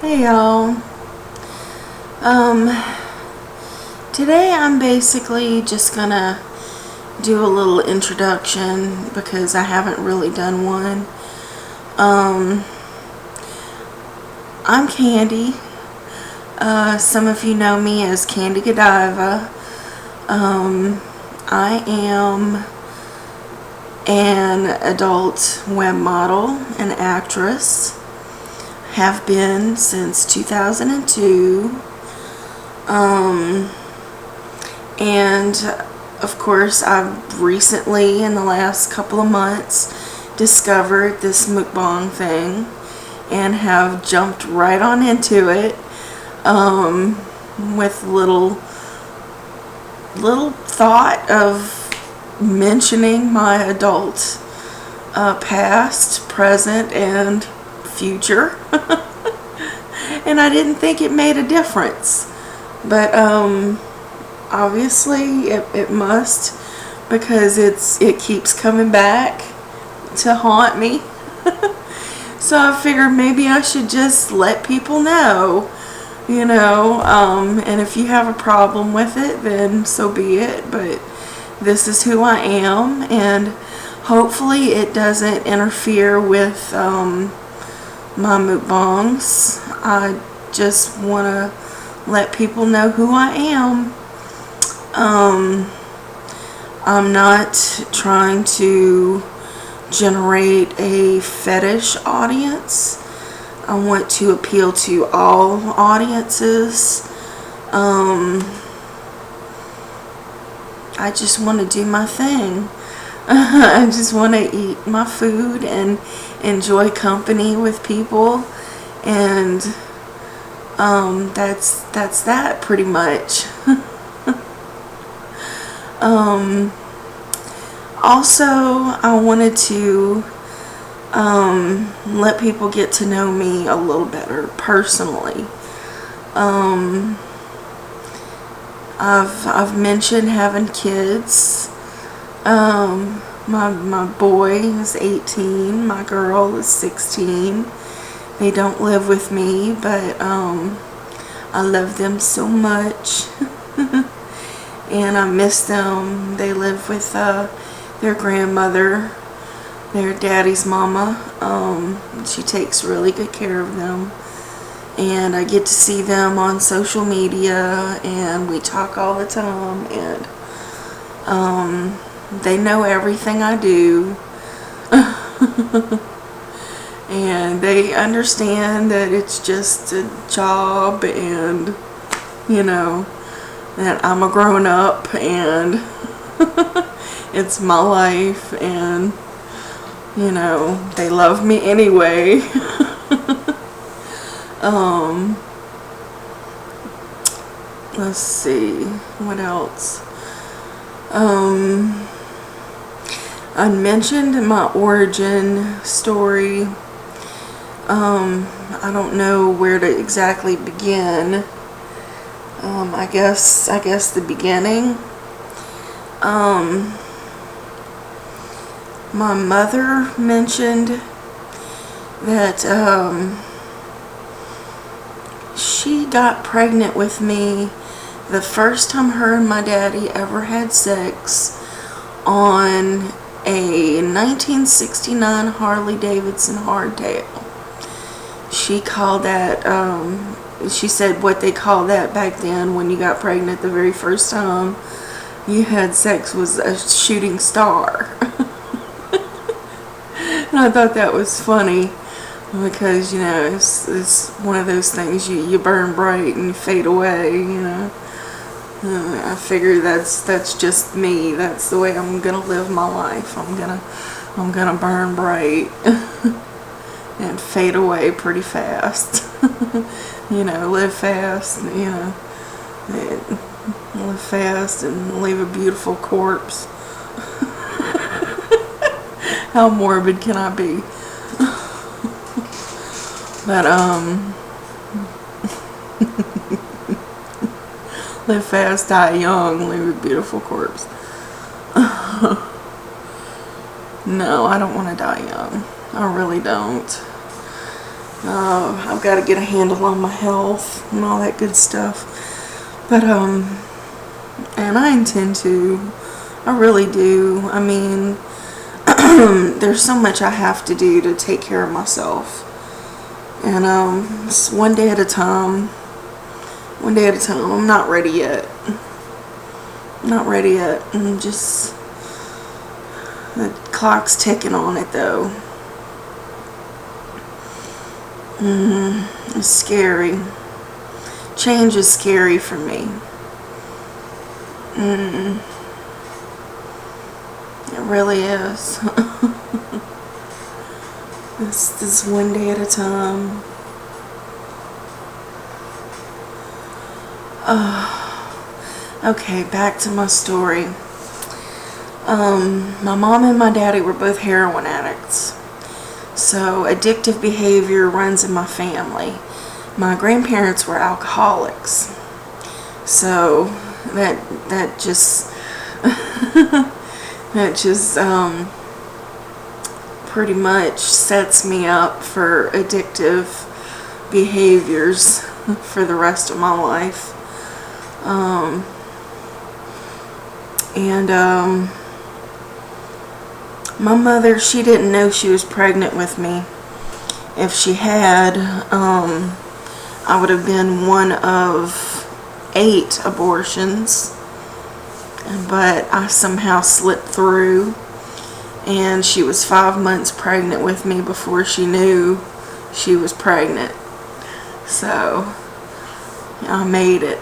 Hey y'all. Um, Today I'm basically just gonna do a little introduction because I haven't really done one. I'm Candy. Some of you know me as Candy Godiva. I am an adult web model and actress. Have been since 2002. And of course I've recently, in the last couple of months, discovered this mukbang thing and have jumped right on into it, with little thought of mentioning my adult past, present, and future. And I didn't think it made a difference, but obviously it must, because it keeps coming back to haunt me. So I figured maybe I should just let people know, and if you have a problem with it, then so be it, but this is who I am, and hopefully it doesn't interfere with my mukbangs. I just want to let people know who I am. I'm not trying to generate a fetish audience. I want to appeal to all audiences. I just want to do my thing. I just want to eat my food and enjoy company with people, and that's that pretty much. Also, I wanted to let people get to know me a little better personally. I've mentioned having kids. My boy is 18, my girl is 16. They don't live with me, but I love them so much. And I miss them. They live with their grandmother, their daddy's mama. She takes really good care of them. And I get to see them on social media, and we talk all the time, and they know everything I do. And they understand that it's just a job, and that I'm a grown up, and it's my life, and they love me anyway. Let's see, what else? I mentioned my origin story. I don't know where to exactly begin. I guess the beginning. My mother mentioned that she got pregnant with me the first time her and my daddy ever had sex on a 1969 Harley Davidson hardtail. She called that, she said what they called that back then when you got pregnant the very first time you had sex was a shooting star. And I thought that was funny because, it's one of those things you burn bright and you fade away, I figure that's just me. That's the way I'm gonna live my life. I'm gonna burn bright and fade away pretty fast. Live fast, live fast and leave a beautiful corpse. How morbid can I be? But live fast, die young, leave a beautiful corpse. No, I don't want to die young. I really don't. I've got to get a handle on my health and all that good stuff. But, and I intend to. I really do. I mean, there's so much I have to do to take care of myself. And, it's one day at a time. One day at a time. I'm not ready yet. Not ready yet. I'm just, the clock's ticking on it though. It's scary. Change is scary for me. It really is. This one day at a time. Okay, back to my story. My mom and my daddy were both heroin addicts. So addictive behavior runs in my family. My grandparents were alcoholics. So that just pretty much sets me up for addictive behaviors for the rest of my life. My mother, she didn't know she was pregnant with me. If she had, I would have been one of 8 abortions, but I somehow slipped through, and she was 5 months pregnant with me before she knew she was pregnant. So I made it.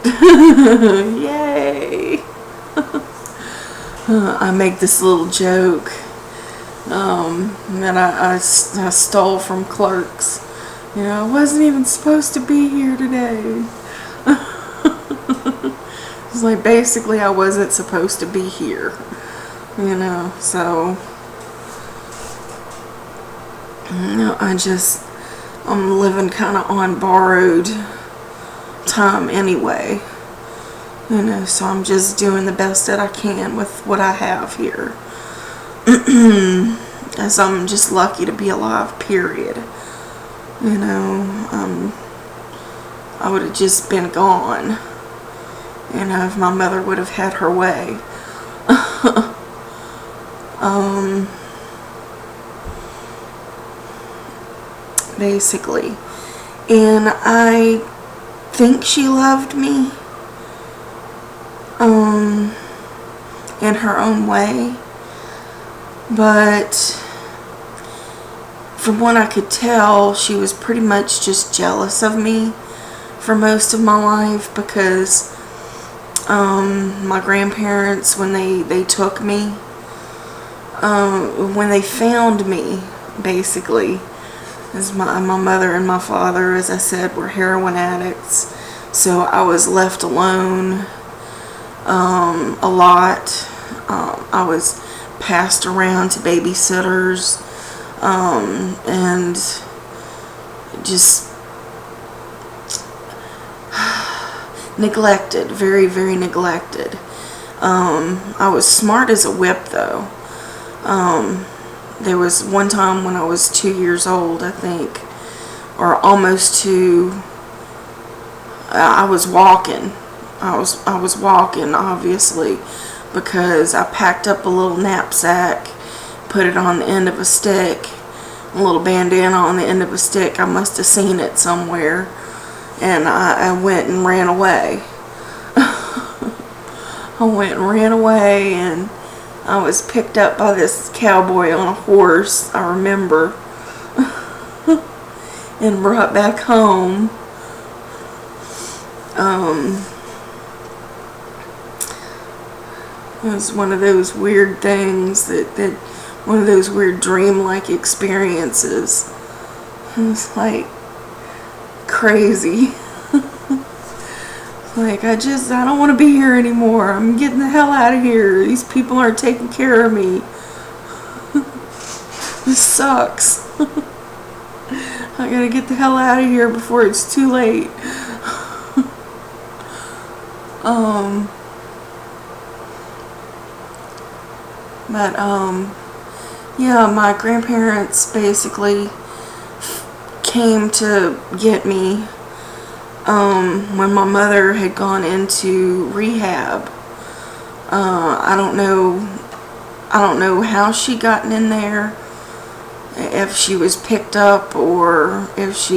Yay. I make this little joke that I stole from Clerks. You know, I wasn't even supposed to be here today. It's like, basically I wasn't supposed to be here, you know. So, you know, I'm living kind of on borrowed time anyway, you know, so I'm just doing the best that I can with what I have here. As I'm just lucky to be alive, period. You know, I would have just been gone, you know, if my mother would have had her way. Basically. And I think she loved me, in her own way. But from what I could tell, she was pretty much just jealous of me for most of my life, because my grandparents, when they took me, when they found me, basically, as my mother and my father, as I said, were heroin addicts, so I was left alone a lot. I was passed around to babysitters, and just neglected, very, very neglected. I was smart as a whip, though. There was one time when I was 2 years old, I think, or almost 2. I was walking. I was walking, obviously, because I packed up a little knapsack, put it on the end of a stick, a little bandana on the end of a stick. I must have seen it somewhere, and I went and ran away. I went and ran away, and I was picked up by this cowboy on a horse, I remember, and brought back home. It was one of those weird things that one of those weird dream-like experiences. It was like crazy. Like, I don't want to be here anymore. I'm getting the hell out of here. These people aren't taking care of me. This sucks. I gotta get the hell out of here before it's too late. But, yeah, my grandparents basically came to get me when my mother had gone into rehab. I don't know how she gotten in there, if she was picked up or if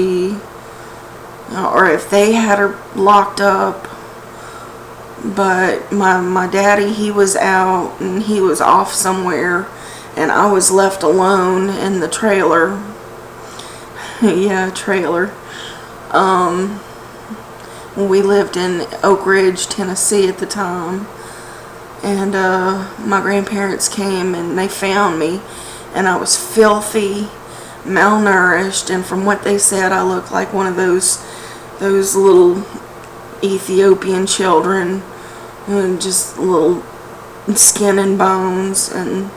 they had her locked up. But my daddy, he was out and he was off somewhere, and I was left alone in the trailer. Yeah, trailer. We lived in Oak Ridge, Tennessee at the time. And my grandparents came and they found me, and I was filthy, malnourished, and from what they said, I looked like one of those little Ethiopian children, and just little skin and bones and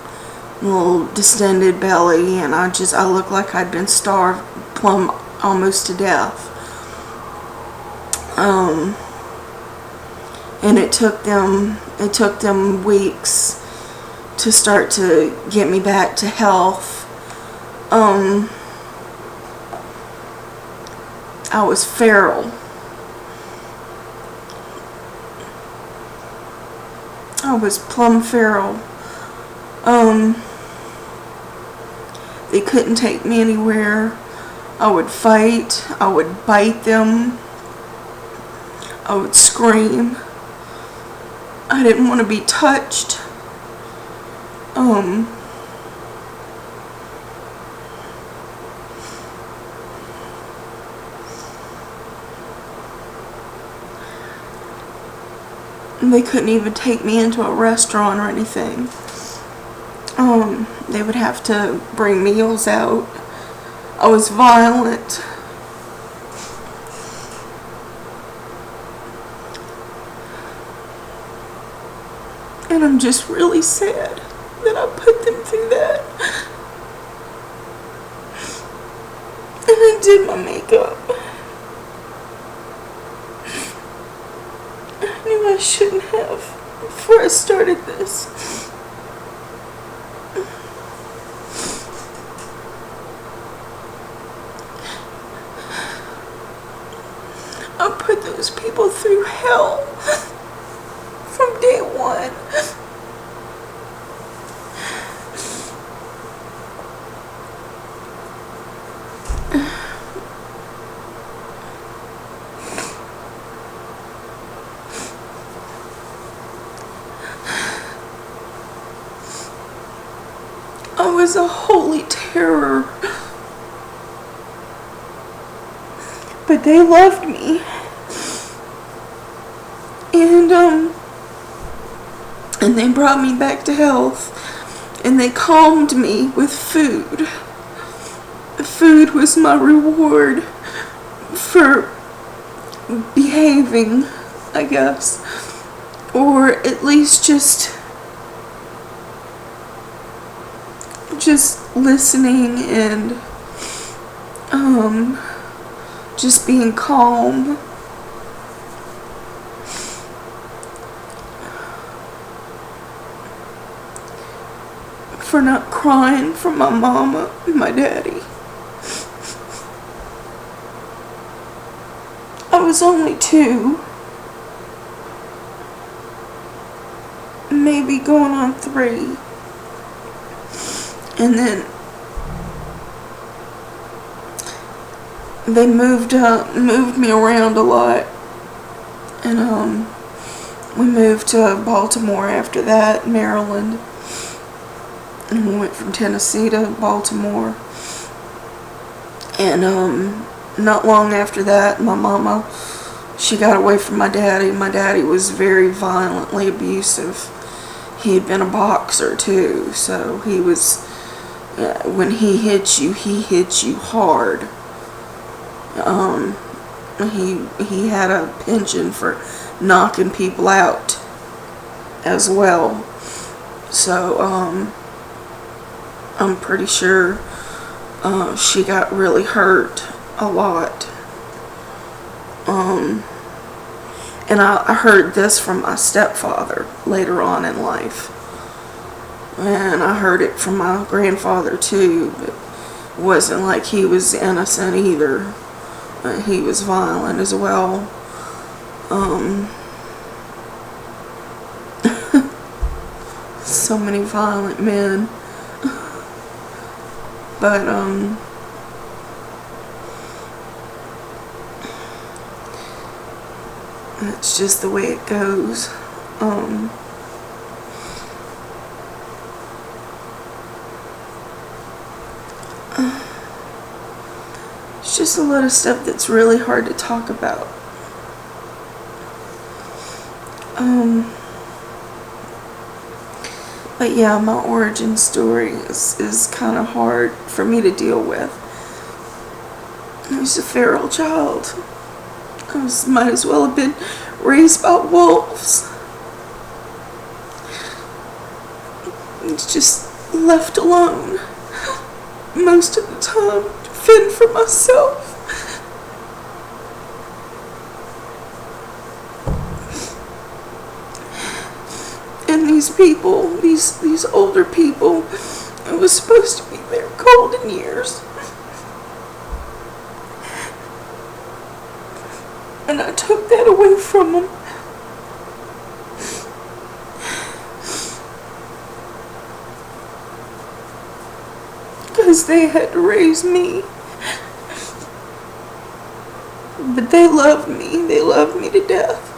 little distended belly, and I looked like I'd been starved plumb almost to death. And it took them weeks to start to get me back to health. I was feral. I was plumb feral. They couldn't take me anywhere. I would fight. I would bite them. I would scream. I didn't want to be touched. They couldn't even take me into a restaurant or anything. They would have to bring meals out. I was violent. And I'm just really sad that I put them through that. And I did my makeup. I knew I shouldn't have before I started this. I put those people through hell from day one. I was a holy terror. But they loved me. And they brought me back to health. And they calmed me with food. Food was my reward for behaving, I guess. Or at least just listening and just being calm. For not crying for my mama and my daddy. I was only 2. Maybe going on 3. And then they moved me around a lot. And we moved to Baltimore after that, Maryland. And we went from Tennessee to Baltimore. And not long after that, my mama, she got away from my daddy. My daddy was very violently abusive. He had been a boxer too, so he was, when he hit you hard. He had a penchant for knocking people out as well. So I'm pretty sure she got really hurt a lot. And I heard this from my stepfather later on in life. And I heard it from my grandfather too. But wasn't like he was innocent either. He was violent as well. So many violent men. But it's just the way it goes. It's just a lot of stuff that's really hard to talk about. But yeah, my origin story is kind of hard for me to deal with. I was a feral child. Might as well have been raised by wolves. It's just left alone most of the time to fend for myself. And these people, these older people, it was supposed to be their golden years. And I took that away from them. Because they had to raise me. But they loved me. They loved me to death.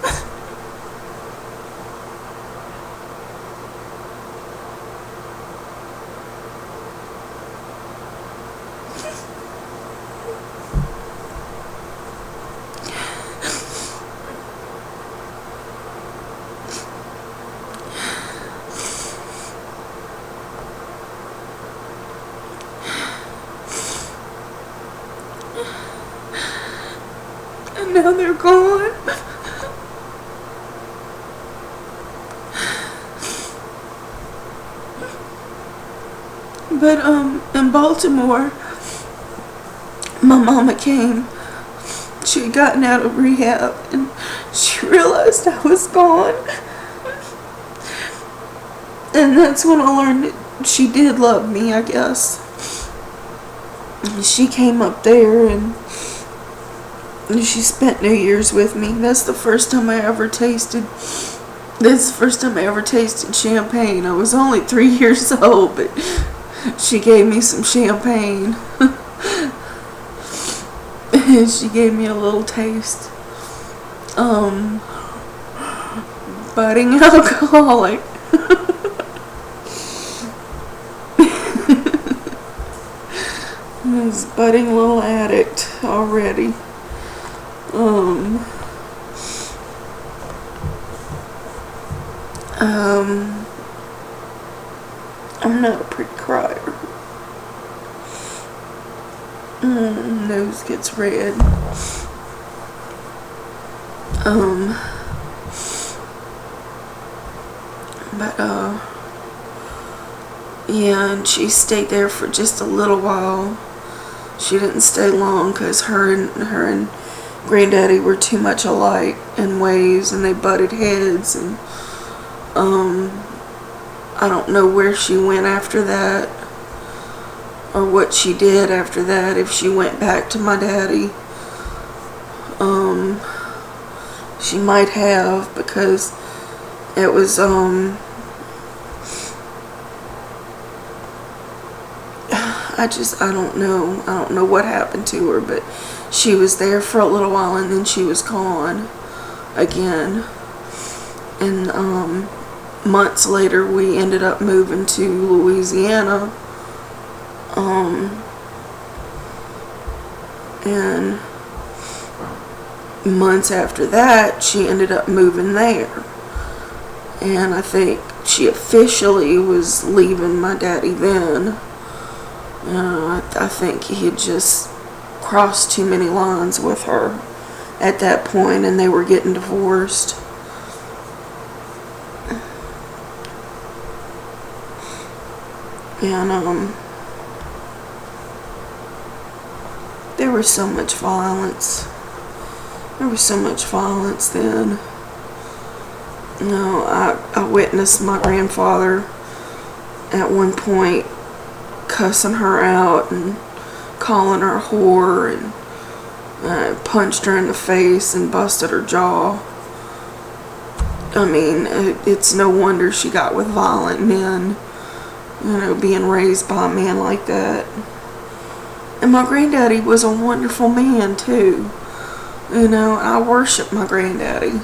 And now they're gone. But in Baltimore, my mama came. She had gotten out of rehab and she realized I was gone. And that's when I learned that she did love me, I guess. She came up there and she spent New Year's with me. That's the first time I ever tasted champagne. I was only 3 years old, but she gave me some champagne. She gave me a little taste. Budding alcoholic. I was budding little addict already. I'm not a pretty crier. Nose gets red. But yeah, and she stayed there for just a little while. She didn't stay long because her and Granddaddy were too much alike in ways, and they butted heads. And I don't know where she went after that, or what she did after that. If she went back to my daddy, she might have, because it was I don't know what happened to her, but she was there for a little while and then she was gone again. And months later we ended up moving to Louisiana. And months after that she ended up moving there. And I think she officially was leaving my daddy then. I think he had just crossed too many lines with her at that point, and they were getting divorced. And there was so much violence. There was so much violence then. I witnessed my grandfather at one point cussing her out and calling her a whore, and punched her in the face and busted her jaw. I mean, it's no wonder she got with violent men, being raised by a man like that. And my granddaddy was a wonderful man, too. I worship my granddaddy.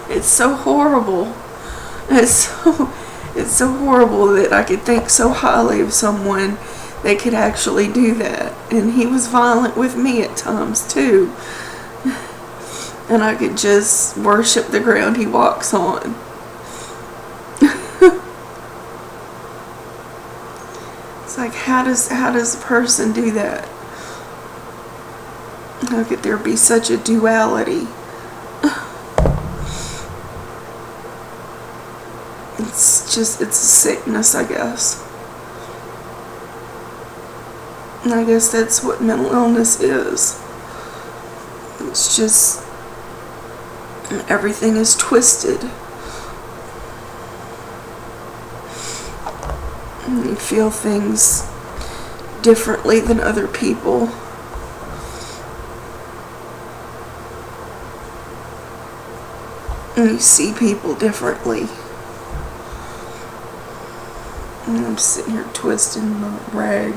It's so horrible. It's so horrible that I could think so highly of someone that could actually do that. And he was violent with me at times, too. And I could just worship the ground he walks on. It's like, how does a person do that? How could there be such a duality? It's a sickness, I guess. And I guess that's what mental illness is. It's just, everything is twisted. And you feel things differently than other people. And you see people differently. And I'm sitting here twisting my rag.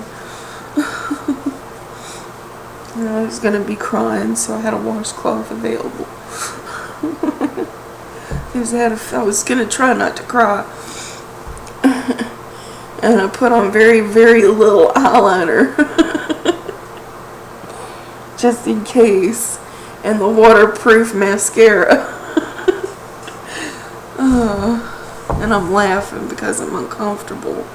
I was going to be crying, so I had a washcloth available. I was going to try not to cry. And I put on very, very little eyeliner. Just in case. And the waterproof mascara. And I'm laughing because I'm uncomfortable.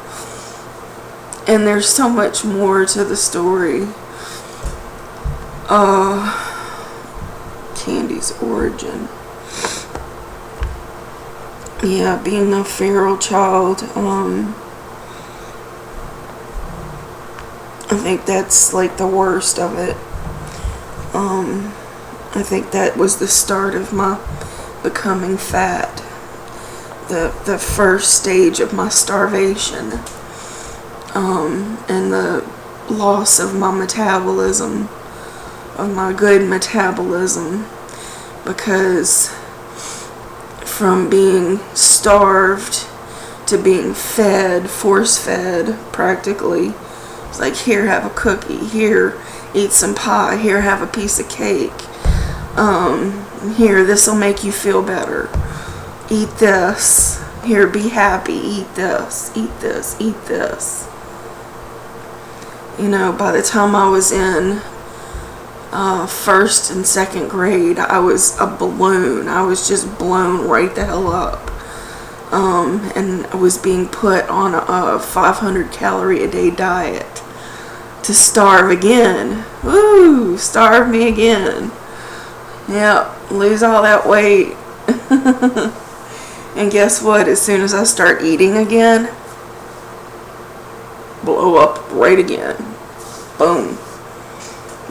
And there's so much more to the story. Candy's origin. Yeah, being a feral child. I think that's like the worst of it. I think that was the start of my becoming fat. The first stage of my starvation. And the loss of my metabolism, of my good metabolism, because from being starved to being fed, force-fed, practically. It's like, here, have a cookie. Here, eat some pie. Here, have a piece of cake. Here, this will make you feel better. Eat this. Here, be happy. Eat this. Eat this. Eat this. By the time I was in first and second grade, I was a balloon. I was just blown right the hell up. And I was being put on a 500 calorie a day diet to starve again. Woo! Starve me again. Yep, lose all that weight. And guess what? As soon as I start eating again, blow up right again. Boom.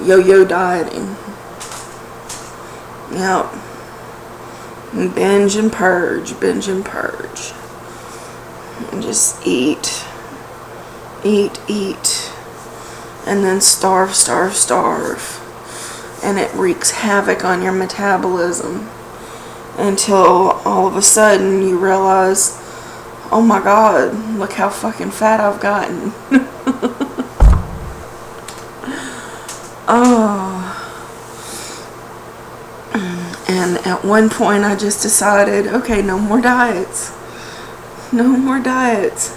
Yo-yo dieting. Yep. Binge and purge. Binge and purge. And just eat. Eat, eat. And then starve, starve, starve. And it wreaks havoc on your metabolism. Until all of a sudden you realize, oh my God, look how fucking fat I've gotten. Oh. And at one point I just decided, okay, no more diets. No more diets.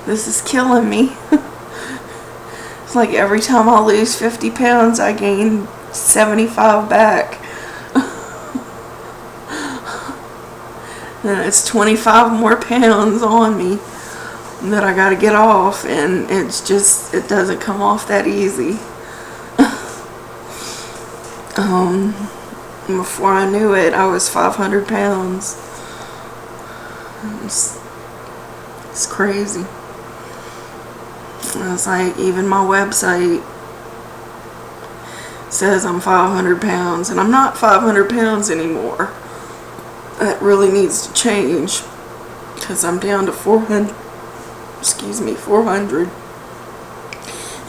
This is killing me. It's like every time I lose 50 pounds, I gain 75 back. And it's 25 more pounds on me that I gotta get off, and it's just, it doesn't come off that easy. Before I knew it, I was 500 pounds. It's crazy. It's like, even my website says I'm 500 pounds, and I'm not 500 pounds anymore. That really needs to change, because I'm down to 400.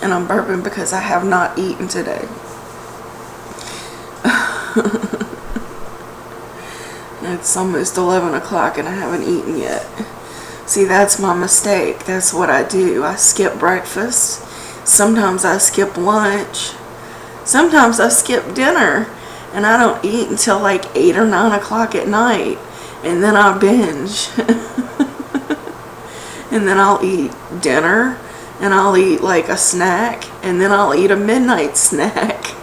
And I'm burping because I have not eaten today. It's almost 11 o'clock and I haven't eaten yet. See, that's my mistake. That's what I do. I skip breakfast. Sometimes I skip lunch. Sometimes I skip dinner. And I don't eat until like 8 or 9 o'clock at night. And then I binge. And then I'll eat dinner. And I'll eat like a snack. And then I'll eat a midnight snack.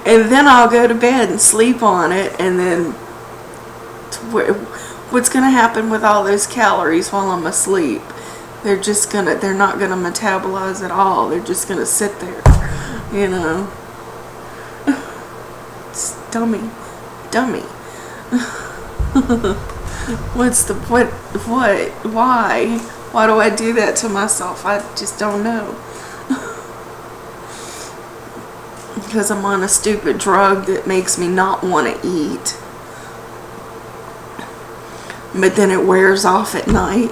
And then I'll go to bed and sleep on it. And then what's going to happen with all those calories while I'm asleep? They're not going to metabolize at all. They're just going to sit there, you know. It's dummy. Why do I do that to myself? I just don't know. Because I'm on a stupid drug that makes me not want to eat. But then it wears off at night.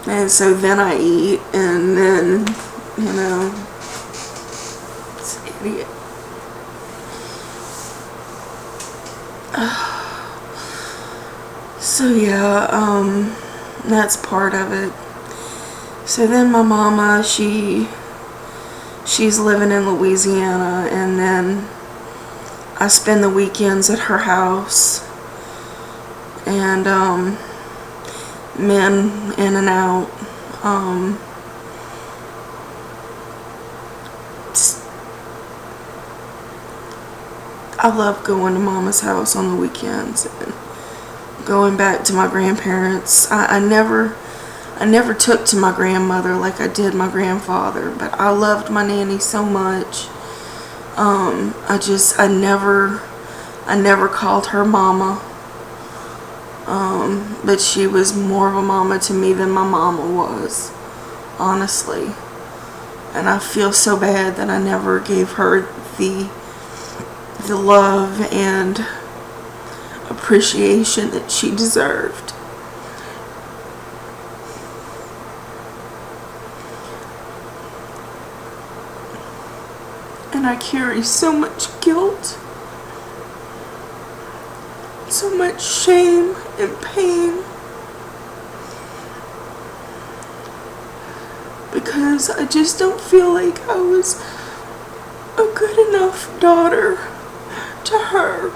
And so then I eat, and then, you know, it's an idiot. So yeah, that's part of it. So then my mama, she's living in Louisiana, and then I spend the weekends at her house, and men in and out. I love going to Mama's house on the weekends and going back to my grandparents. I never took to my grandmother like I did my grandfather, but I loved my nanny so much. I never called her mama. But she was more of a mama to me than my mama was, honestly. And I feel so bad that I never gave her the love and appreciation that she deserved. And I carry so much guilt, so much shame and pain, because I just don't feel like I was a good enough daughter to her.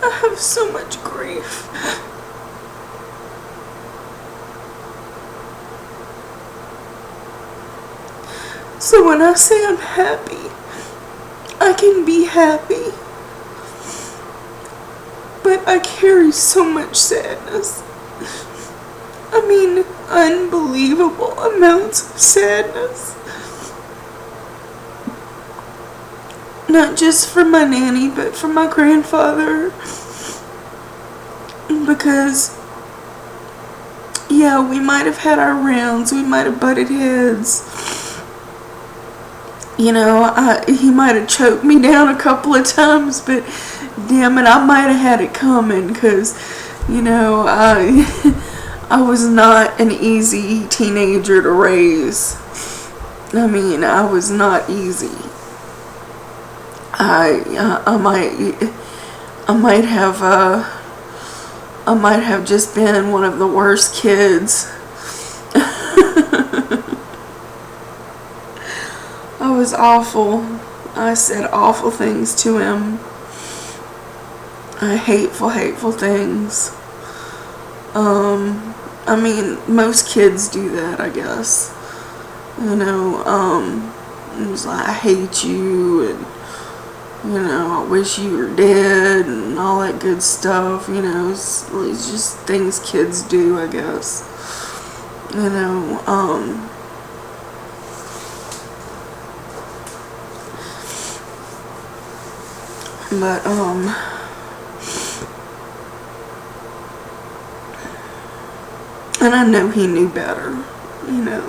I have so much grief. So when I say I'm happy, I can be happy. But I carry so much sadness. I mean, unbelievable amounts of sadness. Not just for my nanny, but for my grandfather. Because, yeah, we might have had our rounds, we might have butted heads. You know, he might have choked me down a couple of times, but damn it, I might have had it coming, because, you know, I was not an easy teenager to raise. I mean, I was not easy. I might have just been one of the worst kids. I was awful. I said awful things to him. Hateful things. I mean, most kids do that, I guess. You know, it was like, I hate you, and, you know, I wish you were dead, and all that good stuff. You know, it's just things kids do, I guess. You know, but, and I know he knew better, you know,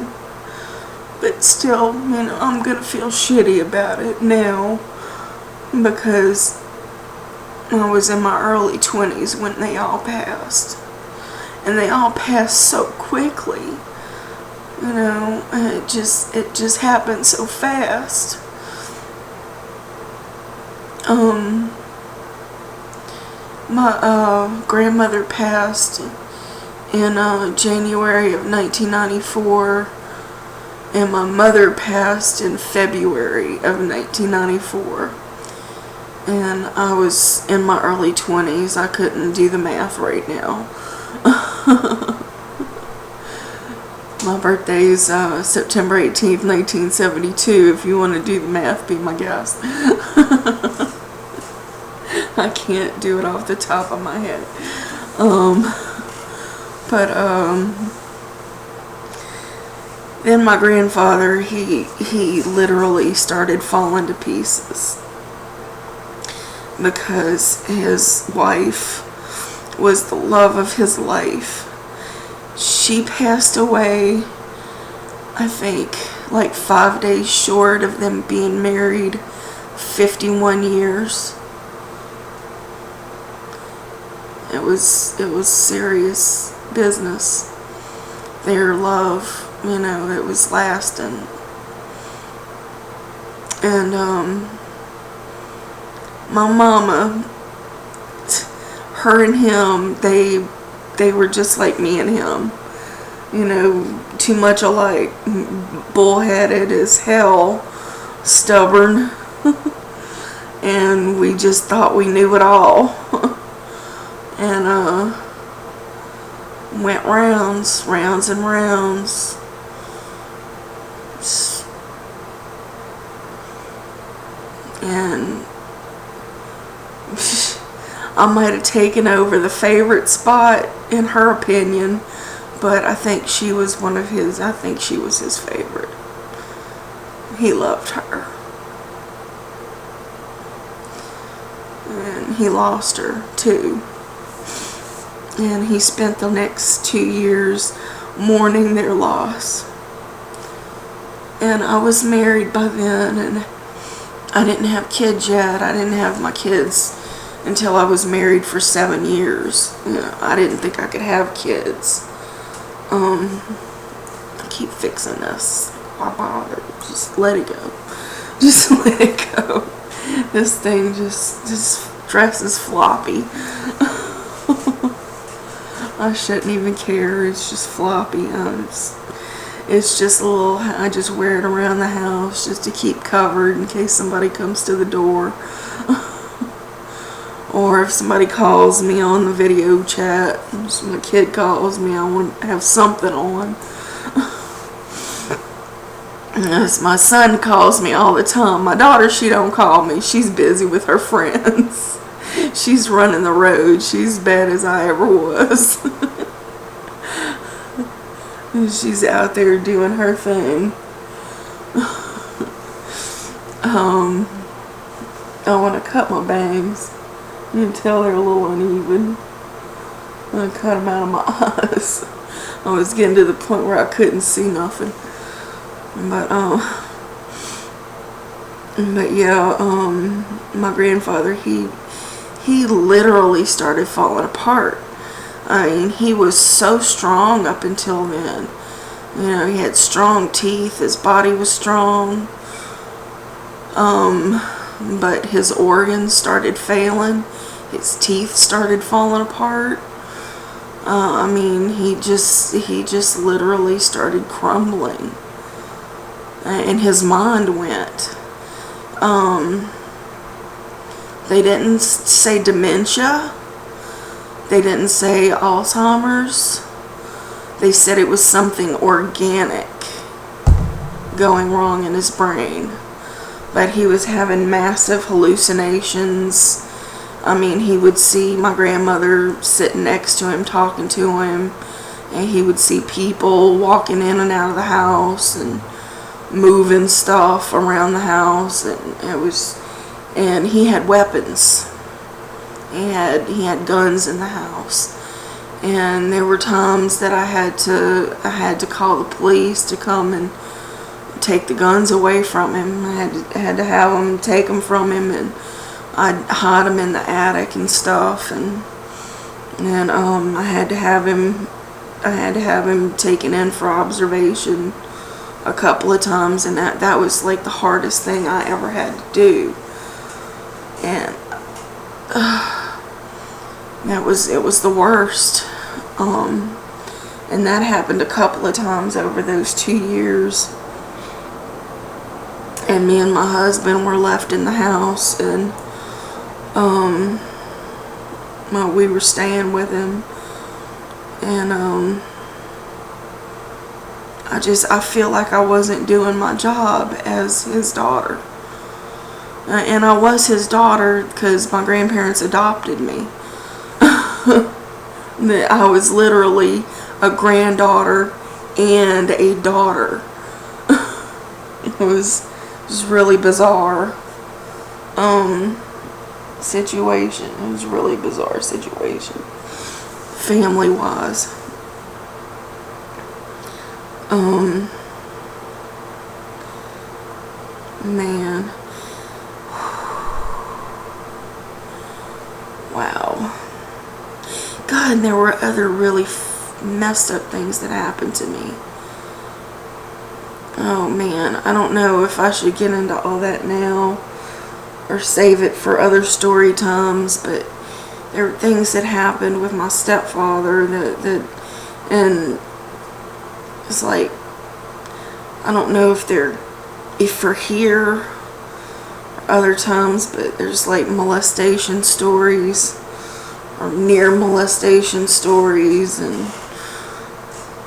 But still, I'm gonna feel shitty about it now because I was in my early 20s when they all passed. And they all passed so quickly. It just happened so fast. My grandmother passed in January of 1994, and my mother passed in February of 1994. And I was in my early 20s. I couldn't do the math right now. My birthday is September 18th, 1972. If you want to do the math, be my guest. I can't do it off the top of my head. Then my grandfather, he literally started falling to pieces because his wife was the love of his life. She passed away, I think, like 5 days short of them being married 51 years. It was serious business. Their love, it was lasting. And my mama, her and him, they were just like me and him. Too much alike. Bullheaded as hell, stubborn, and we just thought we knew it all. And went rounds and rounds. And I might have taken over the favorite spot in her opinion, but I think she was his favorite. He loved her. And he lost her too. And he spent the next 2 years mourning their loss. And I was married by then, and I didn't have kids yet. I didn't have my kids until I was married for 7 years. I didn't think I could have kids. I keep fixing this. Why bother? Just let it go. Just let it go. This thing this dress is floppy. I shouldn't even care. It's just floppy. It's just a little, I just wear it around the house just to keep covered in case somebody comes to the door. Or if somebody calls me on the video chat, if my kid calls me, I want to have something on. As my son calls me all the time. My daughter, she don't call me. She's busy with her friends. She's running the road. She's as bad as I ever was. She's out there doing her thing. I want to cut my bangs. You can tell they're a little uneven. I'm going to cut them out of my eyes. I was getting to the point where I couldn't see nothing. But yeah, my grandfather, he literally started falling apart. I mean, he was so strong up until then. He had strong teeth. His body was strong. But his organs started failing. His teeth started falling apart. I mean, he just literally started crumbling. And his mind went. They didn't say dementia. They didn't say Alzheimer's. They said it was something organic going wrong in his brain. But he was having massive hallucinations. I mean, he would see my grandmother sitting next to him, talking to him. And he would see people walking in and out of the house and moving stuff around the house. And he had weapons. He had guns in the house. And there were times that I had to call the police to come and take the guns away from him. I had to have them take them from him, and I'd hide them in the attic and stuff, and I had to have him taken in for observation a couple of times, and that was like the hardest thing I ever had to do. And it was the worst. And that happened a couple of times over those 2 years. And me and my husband were left in the house, and well, we were staying with him, and I feel like I wasn't doing my job as his daughter. And I was his daughter because my grandparents adopted me. I was literally a granddaughter and a daughter. It was really bizarre situation. It was a really bizarre situation, family wise. Man, wow. God, and there were other really messed up things that happened to me. Oh man, I don't know if I should get into all that now or save it for other story times, but there were things that happened with my stepfather and it's like, I don't know if they're here or other times, but there's like molestation stories or near molestation stories, and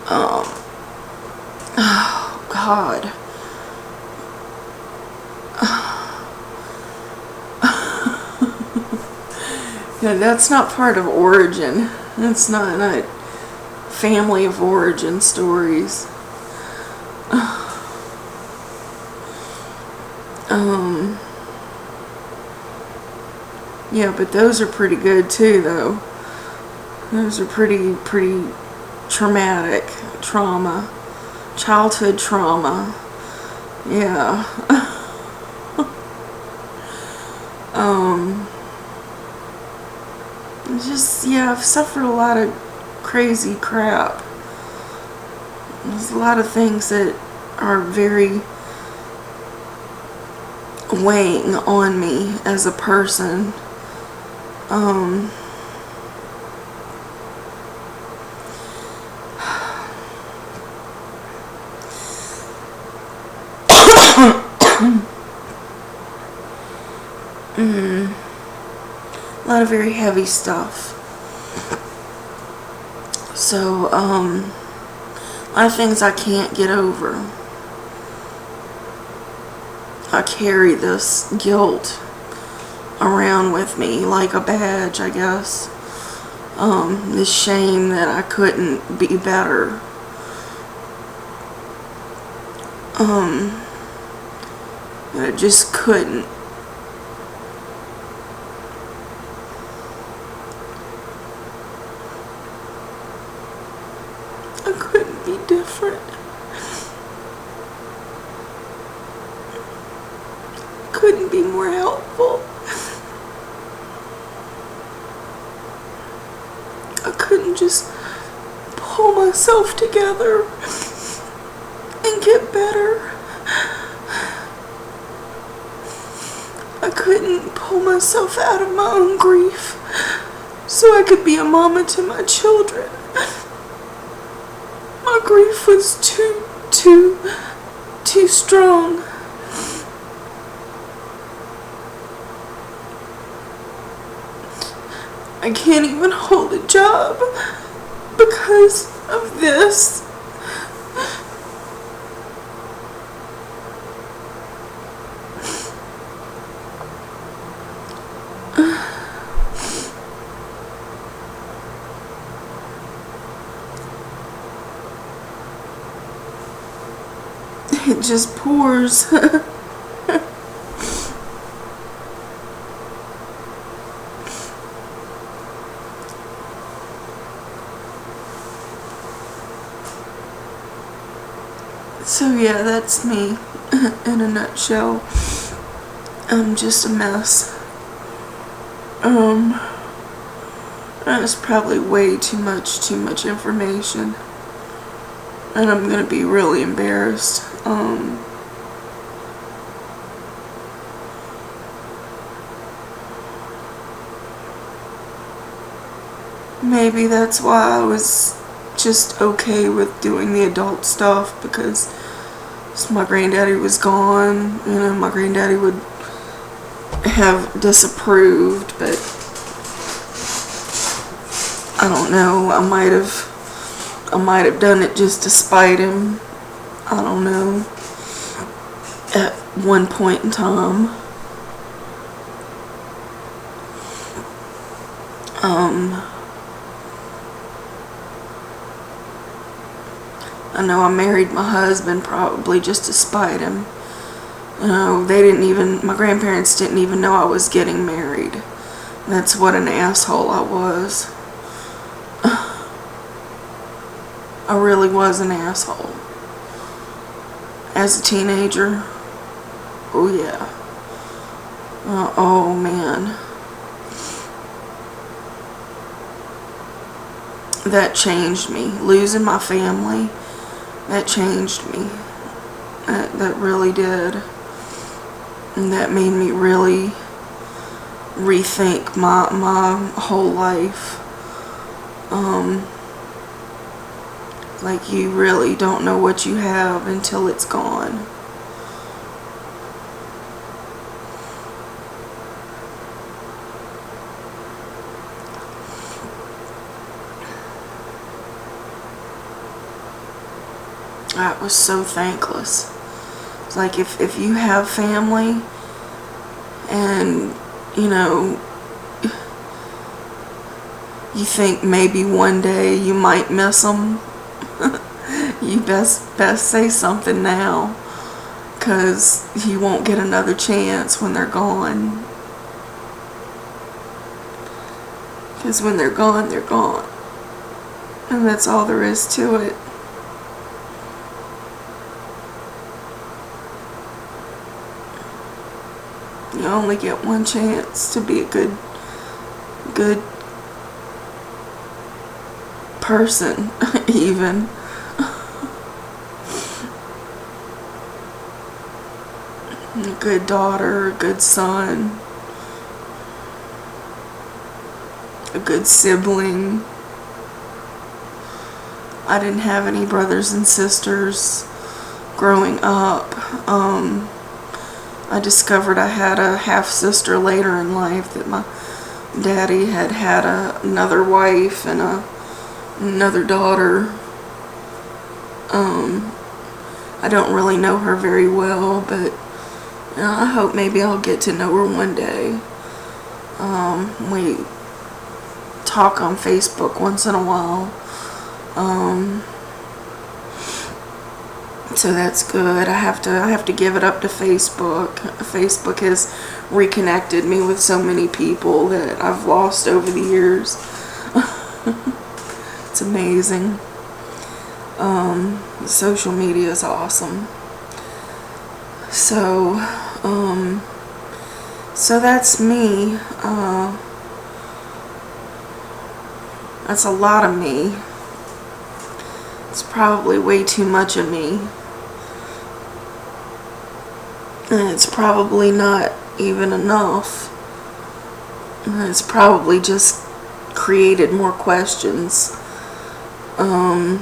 oh God. Yeah, that's not part of origin. That's not a family of origin stories. Yeah, but those are pretty good too, though. Those are pretty traumatic. Childhood trauma. Yeah. Just, yeah, I've suffered a lot of crazy crap. There's a lot of things that are very weighing on me as a person. A lot of very heavy stuff. So, a lot of things I can't get over. I carry this guilt around with me like a badge, I guess. This shame that I couldn't be better. That I just couldn't. I couldn't be different. Couldn't be more helpful. I couldn't just pull myself together and get better. I couldn't pull myself out of my own grief so I could be a mama to my children. My grief was too strong. I can't even hold a job because of this. It just pours. So yeah, that's me in a nutshell. I'm just a mess. That's probably way too much information. And I'm gonna be really embarrassed. Maybe that's why I was just okay with doing the adult stuff, because my granddaddy was gone. You know, my granddaddy would have disapproved, but I don't know. I might have done it just to spite him. I don't know. At one point in time. I know I married my husband probably just to spite him. You know, my grandparents didn't even know I was getting married. That's what an asshole I was. I really was an asshole. As a teenager. Oh yeah. Oh man. That changed me. Losing my family, that changed me. That really did. And that made me really rethink my whole life. Like, you really don't know what you have until it's gone. I was so thankless. It's like, if you have family and, you know, you think maybe one day you might miss them, you best say something now, because you won't get another chance when they're gone. Because when they're gone, they're gone. And that's all there is to it. You only get one chance to be a good person, even. A good daughter, a good son, a good sibling. I didn't have any brothers and sisters growing up. I discovered I had a half-sister later in life, that my daddy had another wife and another daughter. I don't really know her very well, but I hope maybe I'll get to know her one day. We talk on Facebook once in a while. So that's good. I have to give it up to Facebook. Facebook has reconnected me with so many people that I've lost over the years. It's amazing. Social media is awesome. So that's me. That's a lot of me. It's probably way too much of me. And it's probably not even enough. And it's probably just created more questions. And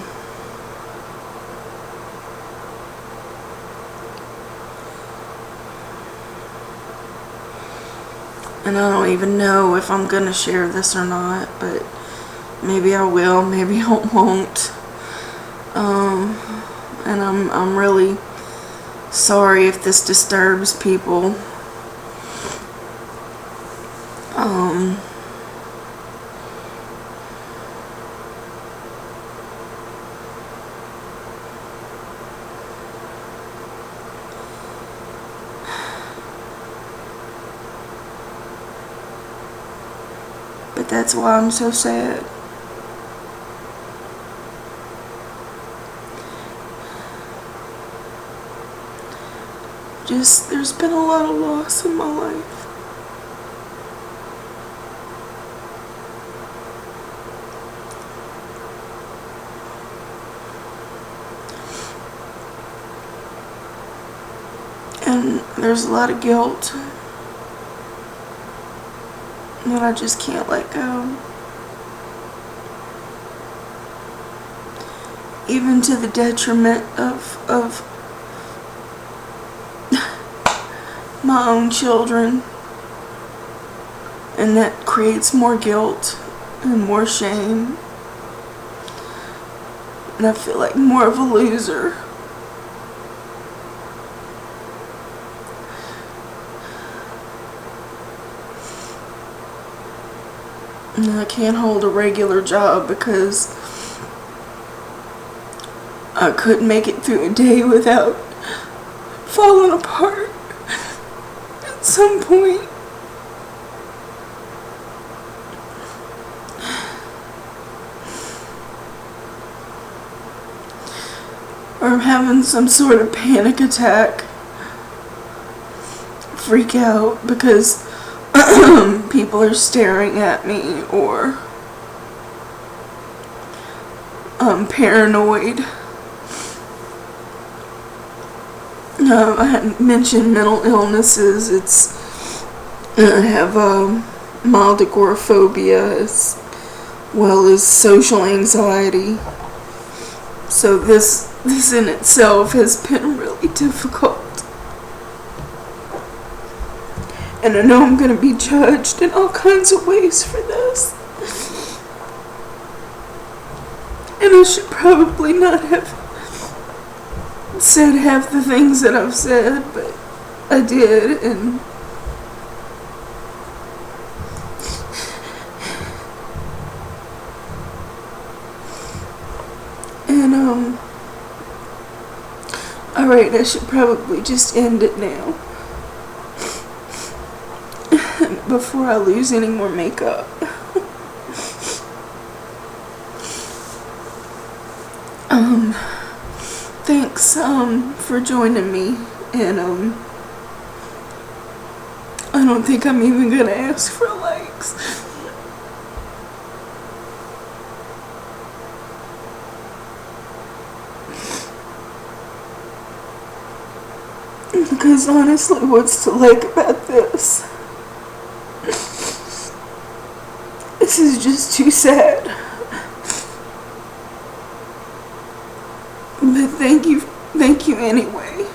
I don't even know if I'm gonna share this or not, but maybe I will, maybe I won't. And I'm really sorry if this disturbs people. But that's why I'm so sad. there's been a lot of loss in my life. And there's a lot of guilt that I just can't let go. Even to the detriment of my own children. And that creates more guilt and more shame. And I feel like more of a loser. And I can't hold a regular job because I couldn't make it through a day without falling apart at some point. Or having some sort of panic attack, freak out because people are staring at me, or I'm paranoid. I hadn't mentioned mental illnesses. I have mild agoraphobia as well as social anxiety. So this in itself has been really difficult. And I know I'm going to be judged in all kinds of ways for this. And I should probably not have said half the things that I've said, but I did, and alright, I should probably just end it now before I lose any more makeup. Thanks for joining me, and I don't think I'm even gonna ask for likes. Because honestly, what's to like about this? This is just too sad. But thank you anyway.